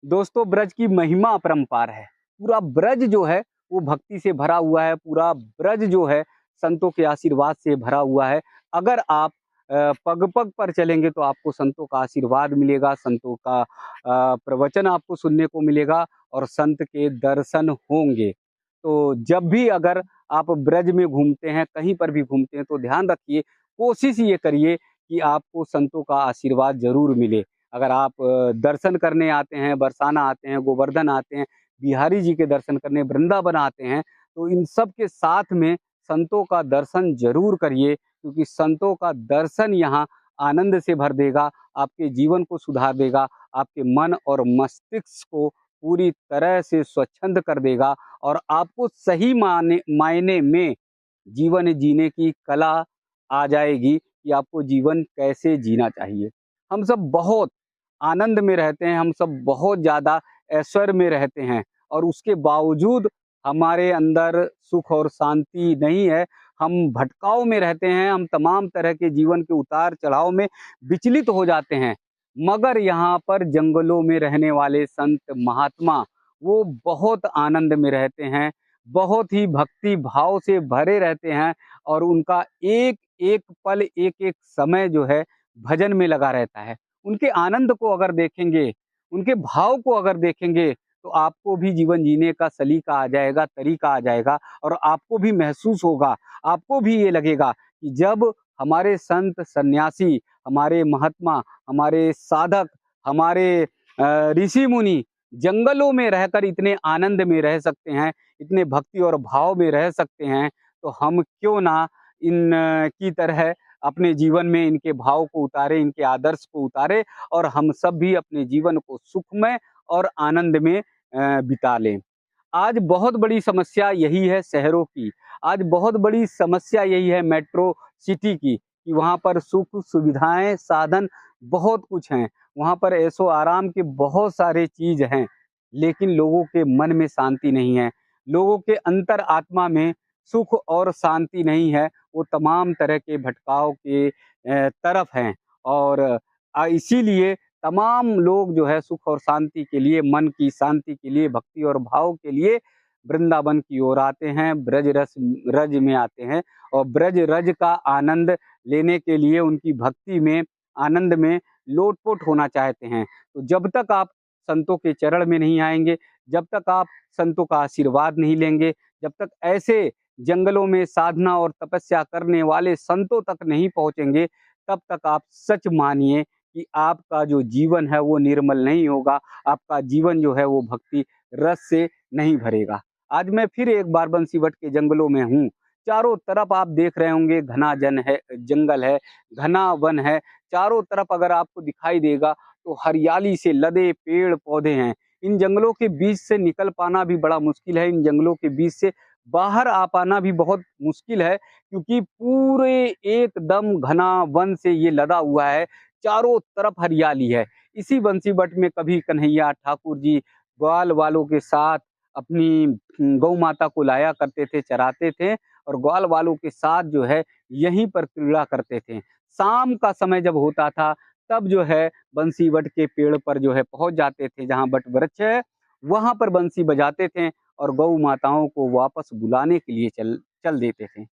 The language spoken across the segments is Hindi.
दोस्तों, ब्रज की महिमा अपरंपार है। पूरा ब्रज जो है वो भक्ति से भरा हुआ है, पूरा ब्रज जो है संतों के आशीर्वाद से भरा हुआ है। अगर आप पग-पग पर चलेंगे तो आपको संतों का आशीर्वाद मिलेगा, संतों का प्रवचन आपको सुनने को मिलेगा और संत के दर्शन होंगे। तो जब भी अगर आप ब्रज में घूमते हैं, कहीं पर भी घूमते हैं तो ध्यान रखिए, कोशिश ये करिए कि आपको संतों का आशीर्वाद ज़रूर मिले। अगर आप दर्शन करने आते हैं, बरसाना आते हैं, गोवर्धन आते हैं, बिहारी जी के दर्शन करने वृंदावन आते हैं, तो इन सब के साथ में संतों का दर्शन ज़रूर करिए, क्योंकि संतों का दर्शन यहाँ आनंद से भर देगा, आपके जीवन को सुधार देगा, आपके मन और मस्तिष्क को पूरी तरह से स्वच्छंद कर देगा और आपको सही मायने में जीवन जीने की कला आ जाएगी कि आपको जीवन कैसे जीना चाहिए। हम सब बहुत आनंद में रहते हैं, हम सब बहुत ज़्यादा ऐश्वर्य में रहते हैं और उसके बावजूद हमारे अंदर सुख और शांति नहीं है। हम भटकाव में रहते हैं, हम तमाम तरह के जीवन के उतार-चढ़ाव में विचलित हो जाते हैं। मगर यहाँ पर जंगलों में रहने वाले संत महात्मा, वो बहुत आनंद में रहते हैं, बहुत ही भक्ति भाव से भरे रहते हैं और उनका एक-एक पल, एक-एक समय जो है भजन में लगा रहता है। उनके आनंद को अगर देखेंगे, उनके भाव को अगर देखेंगे, तो आपको भी जीवन जीने का सलीका आ जाएगा, तरीका आ जाएगा और आपको भी महसूस होगा, आपको भी ये लगेगा कि जब हमारे संत सन्यासी, हमारे महात्मा, हमारे साधक, हमारे ऋषि मुनि जंगलों में रहकर इतने आनंद में रह सकते हैं, इतने भक्ति और भाव में रह सकते हैं, तो हम क्यों ना इन की तरह अपने जीवन में इनके भाव को उतारें, इनके आदर्श को उतारें और हम सब भी अपने जीवन को सुखमय और आनंद में बिता लें। आज बहुत बड़ी समस्या यही है शहरों की, आज बहुत बड़ी समस्या यही है मेट्रो सिटी की, कि वहाँ पर सुख, सुविधाएँ, साधन बहुत कुछ हैं। वहाँ पर ऐशो-आराम के बहुत सारे चीज़ हैं, लेकिन लोगों के मन में शांति नहीं है। लोगों के अंतर-आत्मा में सुख और शांति नहीं है, वो तमाम तरह के भटकाव के तरफ हैं और इसीलिए तमाम लोग जो है सुख और शांति के लिए, मन की शांति के लिए, भक्ति और भाव के लिए वृंदावन की ओर आते हैं, रज में आते हैं और ब्रज रज का आनंद लेने के लिए उनकी भक्ति में, आनंद में लोट-पोट होना चाहते हैं। तो जब तक आप संतों के चरण में नहीं आएँगे, जब तक आप संतों का आशीर्वाद नहीं लेंगे, जब तक ऐसे जंगलों में साधना और तपस्या करने वाले संतों तक नहीं पहुँचेंगे, तब तक आप सच मानिए कि आपका जो जीवन है वो निर्मल नहीं होगा, आपका जीवन जो है वो भक्ति रस से नहीं भरेगा। आज मैं फिर एक बार बंसीवट के जंगलों में हूँ। चारों तरफ आप देख रहे होंगे घना जंगल है, घना वन है। चारों तरफ अगर आपको दिखाई देगा तो हरियाली से लदे पेड़-पौधे हैं। इन जंगलों के बीच से निकल पाना भी बड़ा मुश्किल है, इन जंगलों के बीच से बाहर आ पाना भी बहुत मुश्किल है, क्योंकि पूरे एकदम घना वन से ये लदा हुआ है, चारों तरफ हरियाली है। इसी बंसीबट में कभी कन्हैया ठाकुर जी ग्वाल वालों के साथ अपनी गौ माता को लाया करते थे, चराते थे और ग्वाल वालों के साथ जो है यहीं पर क्रीड़ा करते थे। शाम का समय जब होता था तब जो है बंसीवट के पेड़ पर जो है पहुँच जाते थे, जहाँ बट वृक्ष है, वहाँ पर बंसी बजाते थे और गौ माताओं को वापस बुलाने के लिए चल चल देते थे।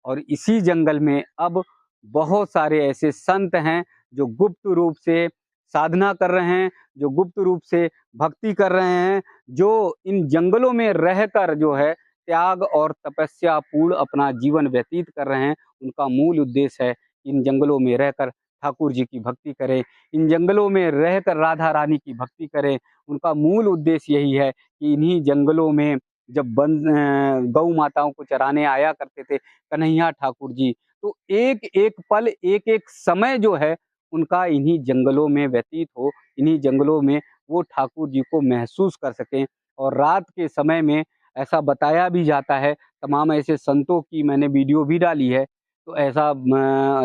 और इसी जंगल में अब बहुत सारे ऐसे संत हैं जो गुप्त रूप से साधना कर रहे हैं, जो गुप्त रूप से भक्ति कर रहे हैं, जो इन जंगलों में रहकर जो है त्याग और तपस्या पूर्ण अपना जीवन व्यतीत कर रहे हैं। उनका मूल उद्देश्य है इन जंगलों में रहकर ठाकुर जी की भक्ति करें, इन जंगलों में रहकर राधा रानी की भक्ति करें। उनका मूल उद्देश्य यही है कि इन्हीं जंगलों में जब गौ माताओं को चराने आया करते थे कन्हैया ठाकुर जी, तो एक-एक पल, एक-एक समय जो है उनका इन्हीं जंगलों में व्यतीत हो, इन्हीं जंगलों में वो ठाकुर जी को महसूस कर सकें। और रात के समय में ऐसा बताया भी जाता है, तमाम ऐसे संतों की मैंने वीडियो भी डाली है, तो ऐसा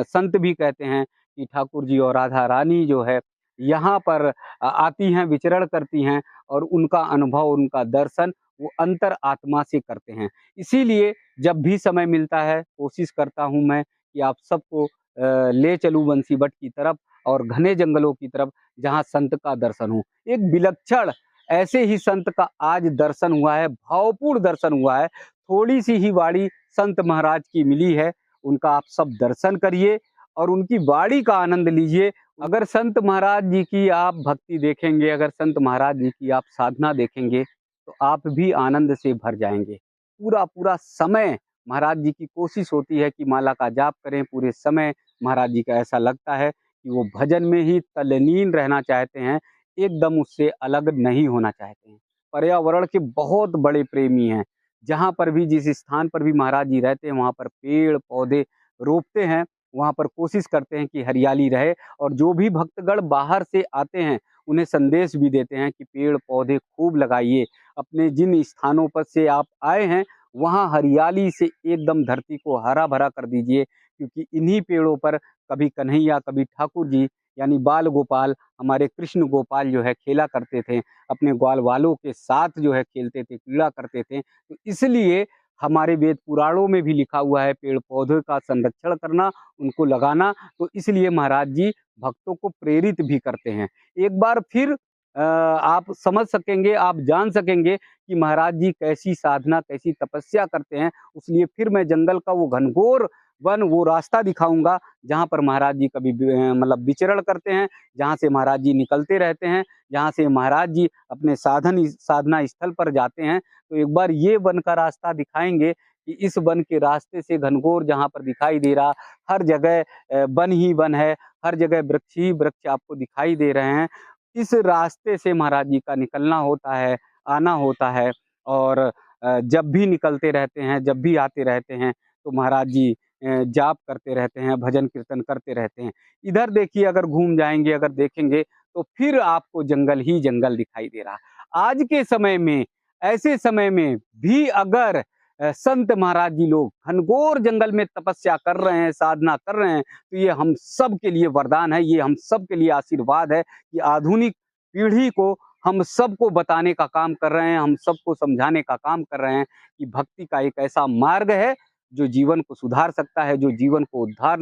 संत भी कहते हैं कि ठाकुर जी और राधा रानी जो है यहाँ पर आती हैं, विचरण करती हैं और उनका अनुभव, उनका दर्शन वो अंतर आत्मा से करते हैं। इसीलिए जब भी समय मिलता है कोशिश करता हूँ मैं कि आप सबको ले चलूँ बंसीबट की तरफ और घने जंगलों की तरफ, जहाँ संत का दर्शन हो। एक विलक्षण ऐसे ही संत का आज दर्शन हुआ है, भावपूर्ण दर्शन हुआ है। थोड़ी-सी ही वाणी संत महाराज की मिली है, उनका आप सब दर्शन करिए और उनकी वाणी का आनंद लीजिए। अगर संत महाराज जी की आप भक्ति देखेंगे, अगर संत महाराज जी की आप साधना देखेंगे, तो आप भी आनंद से भर जाएँगे। पूरा-पूरा समय महाराज जी की कोशिश होती है कि माला का जाप करें, पूरे समय महाराज जी का ऐसा लगता है कि वो भजन में ही तल्लीन रहना चाहते हैं, एकदम उससे अलग नहीं होना चाहते हैं। पर्यावरण के बहुत बड़े प्रेमी हैं, जहाँ पर भी जिस स्थान पर भी महाराज जी रहते हैं, वहाँ पर पेड़-पौधे रोपते हैं, वहाँ पर कोशिश करते हैं कि हरियाली रहे और जो भी भक्तगण बाहर से आते हैं, उन्हें संदेश भी देते हैं कि पेड़-पौधे खूब लगाइए। अपने जिन स्थानों पर से आप आए हैं, वहाँ हरियाली से एकदम धरती को हरा-भरा कर दीजिए, क्योंकि इन्हीं पेड़ों पर कभी कन्हैया, कभी ठाकुर जी यानी बाल गोपाल, हमारे कृष्ण गोपाल जो है खेला करते थे, अपने ग्वाल वालों के साथ जो है खेलते थे, क्रीड़ा करते थे। तो इसलिए हमारे वेद पुराणों में भी लिखा हुआ है पेड़-पौधों का संरक्षण करना, उनको लगाना, तो इसलिए महाराज जी भक्तों को प्रेरित भी करते हैं। एक बार फिर आप समझ सकेंगे, आप जान सकेंगे कि महाराज जी कैसी साधना, कैसी तपस्या करते हैं। इसलिए फिर मैं जंगल का वो घनघोर वन, वो रास्ता दिखाऊँगा, जहाँ पर महाराज जी कभी मतलब विचरण करते हैं, जहाँ से महाराज जी निकलते रहते हैं, जहाँ से महाराज जी अपने साधना स्थल पर जाते हैं। तो एक बार ये वन का रास्ता दिखाएँगे कि इस वन के रास्ते से घनघोर जहाँ पर दिखाई दे रहा, हर जगह वन ही वन है, हर जगह वृक्ष ही वृक्ष आपको दिखाई दे रहे हैं। इस रास्ते से महाराज जी का निकलना होता है, आना होता है और जब भी निकलते रहते हैं, जब भी आते रहते हैं, तो महाराज जी जाप करते रहते हैं, भजन कीर्तन करते रहते हैं। इधर देखिए, अगर घूम जाएँगे, अगर देखेंगे, तो फिर आपको जंगल ही जंगल दिखाई दे रहा। आज के समय में, ऐसे समय में भी अगर संत महाराज जी लोग घनघोर जंगल में तपस्या कर रहे हैं, साधना कर रहे हैं, तो ये हम सब के लिए वरदान है, ये हम सब के लिए आशीर्वाद है कि आधुनिक पीढ़ी को हम सबको बताने का काम कर रहे हैं, हम सबको समझाने का काम कर रहे हैं कि भक्ति का एक ऐसा मार्ग है, जो जीवन को सुधार सकता है, जो जीवन को उद्धार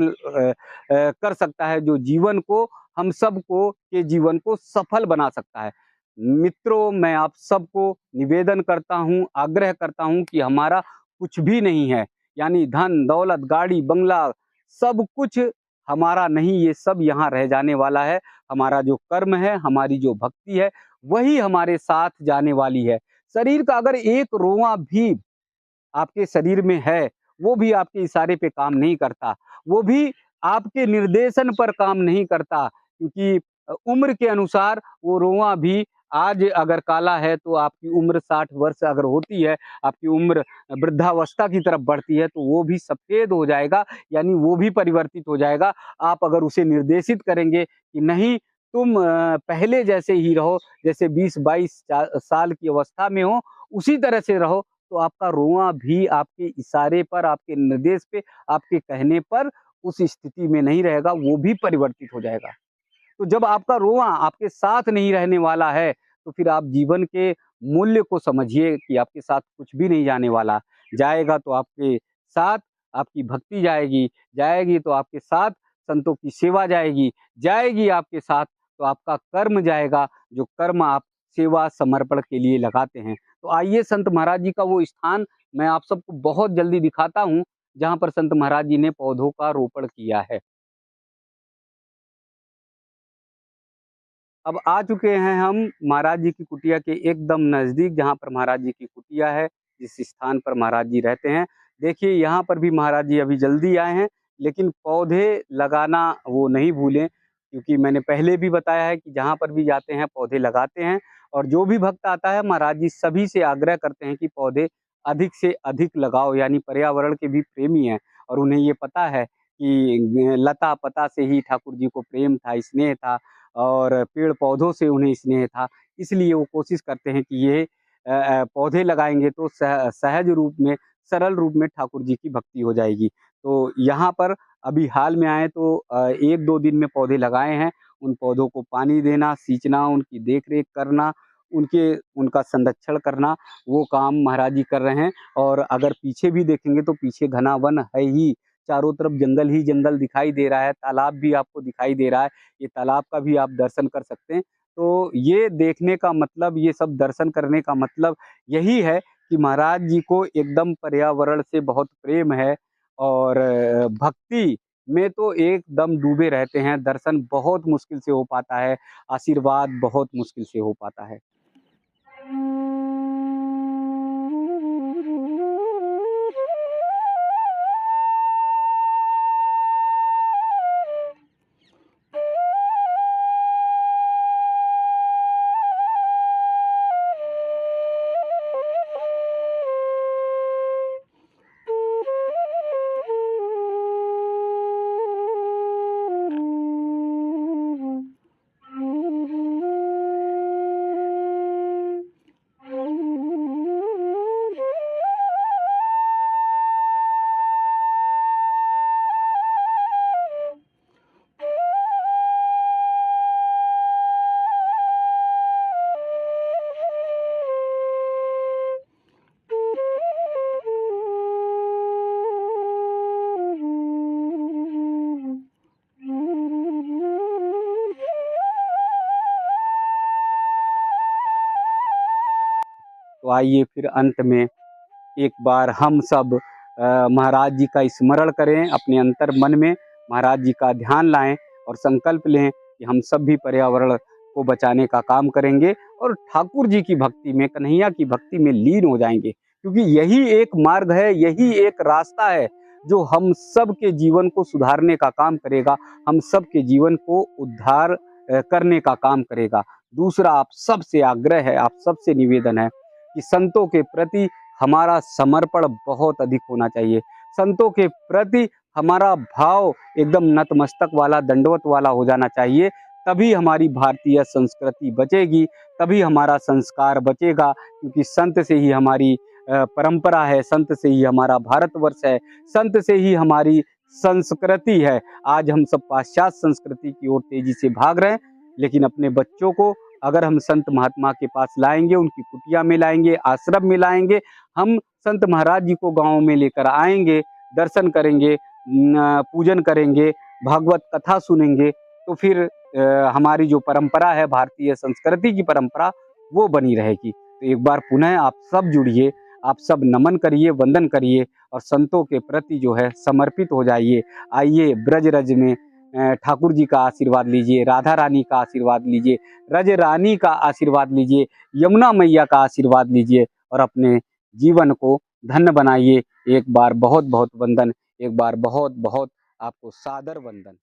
कर सकता है, जो जीवन को हम सबको के जीवन को सफल बना सकता है। मित्रों, मैं आप सबको निवेदन करता हूँ, आग्रह करता हूँ कि हमारा कुछ भी नहीं है, यानी धन, दौलत, गाड़ी, बंगला, सब कुछ हमारा नहीं, ये सब यहाँ रह जाने वाला है। हमारा जो कर्म है, हमारी जो भक्ति है, वही हमारे साथ जाने वाली है। शरीर का अगर एक रोंवा भी आपके शरीर में है, वो भी आपके इशारे पे काम नहीं करता, वो भी आपके निर्देशन पर काम नहीं करता, क्योंकि उम्र के अनुसार वो रोंवा भी आज अगर काला है, तो आपकी उम्र 60 वर्ष अगर होती है, आपकी उम्र वृद्धावस्था की तरफ बढ़ती है, तो वो भी सफ़ेद हो जाएगा, यानी वो भी परिवर्तित हो जाएगा। आप अगर उसे निर्देशित करेंगे कि नहीं, तुम पहले जैसे ही रहो, जैसे 20-22 साल की अवस्था में हो, उसी तरह से रहो, तो आपका रोंवा भी आपके इशारे पर, आपके निर्देश पे, आपके कहने पर उस स्थिति में नहीं रहेगा, वो भी परिवर्तित हो जाएगा। तो जब आपका रोंवा आपके साथ नहीं रहने वाला है, तो फिर आप जीवन के मूल्य को समझिए कि आपके साथ कुछ भी नहीं जाने वाला। जाएगा तो आपके साथ आपकी भक्ति जाएगी, जाएगी तो आपके साथ संतों की सेवा जाएगी, जाएगी आपके साथ तो आपका कर्म जाएगा, जो कर्म आप सेवा समर्पण के लिए लगाते हैं। तो आइए संत महाराज जी का वो स्थान मैं आप सबको बहुत जल्दी दिखाता हूँ, जहाँ पर संत महाराज जी ने पौधों का रोपण किया है। अब आ चुके हैं हम महाराज जी की कुटिया के एकदम नज़दीक, जहाँ पर महाराज जी की कुटिया है, जिस स्थान पर महाराज जी रहते हैं। देखिए, यहाँ पर भी महाराज जी अभी जल्दी आए हैं, लेकिन पौधे लगाना वो नहीं भूलें, क्योंकि मैंने पहले भी बताया है कि जहाँ पर भी जाते हैं पौधे लगाते हैं और जो भी भक्त आता है महाराज जी सभी से आग्रह करते हैं कि पौधे अधिक से अधिक लगाओ, यानी पर्यावरण के भी प्रेमी हैं और उन्हें ये पता है कि लता पता से ही ठाकुर जी को प्रेम था, स्नेह था और पेड़-पौधों से उन्हें स्नेह था। इसलिए वो कोशिश करते हैं कि ये पौधे लगाएँगे तो सहज रूप में, सरल रूप में ठाकुर जी की भक्ति हो जाएगी। तो यहाँ पर अभी हाल में आए तो 1-2 दिन में पौधे लगाए हैं। उन पौधों को पानी देना, सींचना, उनकी देख-रेख करना, उनका संरक्षण करना, वो काम महाराज जी कर रहे हैं और अगर पीछे भी देखेंगे तो पीछे घना वन है ही। चारों तरफ जंगल ही जंगल दिखाई दे रहा है, तालाब भी आपको दिखाई दे रहा है, ये तालाब का भी आप दर्शन कर सकते हैं। तो ये देखने का मतलब, ये सब दर्शन करने का मतलब यही है कि महाराज जी को एकदम पर्यावरण से बहुत प्रेम है और भक्ति में तो एकदम डूबे रहते हैं। दर्शन बहुत मुश्किल से हो पाता है, आशीर्वाद बहुत मुश्किल से हो पाता है। तो आइए फिर अंत में एक बार हम सब महाराज जी का स्मरण करें, अपने अंतर मन में महाराज जी का ध्यान लाएं और संकल्प लें कि हम सब भी पर्यावरण को बचाने का काम करेंगे और ठाकुर जी की भक्ति में, कन्हैया की भक्ति में लीन हो जाएंगे। क्योंकि यही एक मार्ग है, यही एक रास्ता है जो हम सब के जीवन को सुधारने का काम करेगा, हम सब के जीवन को उद्धार करने का काम करेगा। दूसरा, आप सबसे आग्रह है, आप सबसे निवेदन है कि संतों के प्रति हमारा समर्पण बहुत अधिक होना चाहिए। संतों के प्रति हमारा भाव एकदम नतमस्तक वाला, दंडवत वाला हो जाना चाहिए। तभी हमारी भारतीय संस्कृति बचेगी, तभी हमारा संस्कार बचेगा। क्योंकि संत से ही हमारी परंपरा है, संत से ही हमारा भारतवर्ष है, संत से ही हमारी संस्कृति है। आज हम सब पाश्चात्य संस्कृति की ओर तेजी से भाग रहे हैं, लेकिन अपने बच्चों को अगर हम संत महात्मा के पास लाएंगे, उनकी कुटिया में लाएंगे, आश्रम में लाएंगे, हम संत महाराज जी को गांव में लेकर आएंगे, दर्शन करेंगे, पूजन करेंगे, भागवत कथा सुनेंगे, तो फिर हमारी जो परंपरा है, भारतीय संस्कृति की परंपरा, वो बनी रहेगी। तो एक बार पुनः आप सब जुड़िए, आप सब नमन करिए, वंदन करिए और संतों के प्रति जो है समर्पित हो जाइए। आइए ब्रज रज में ठाकुर जी का आशीर्वाद लीजिए, राधा रानी का आशीर्वाद लीजिए, रज रानी का आशीर्वाद लीजिए, यमुना मैया का आशीर्वाद लीजिए और अपने जीवन को धन्य बनाइए। एक बार बहुत बहुत वंदन, एक बार बहुत बहुत आपको सादर वंदन।